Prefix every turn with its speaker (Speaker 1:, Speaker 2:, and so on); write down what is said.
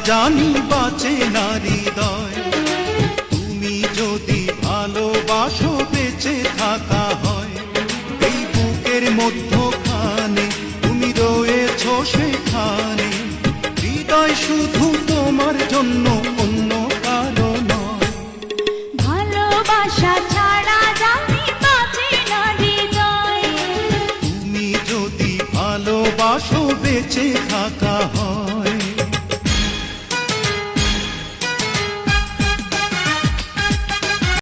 Speaker 1: জানি বাঁচে না হৃদয়। তুমি যদি ভালোবাসো বেঁচে থাকা হয়, এই বুকের মধ্যখানে তুমি রয়েছো সেখানে। হৃদয় শুধু তোমার জন্য, অন্য কারো নয়।
Speaker 2: ভালোবাসা ছাড়া জানি বাঁচে না হৃদয়।
Speaker 1: তুমি যদি ভালোবাসো বেঁচে থাকা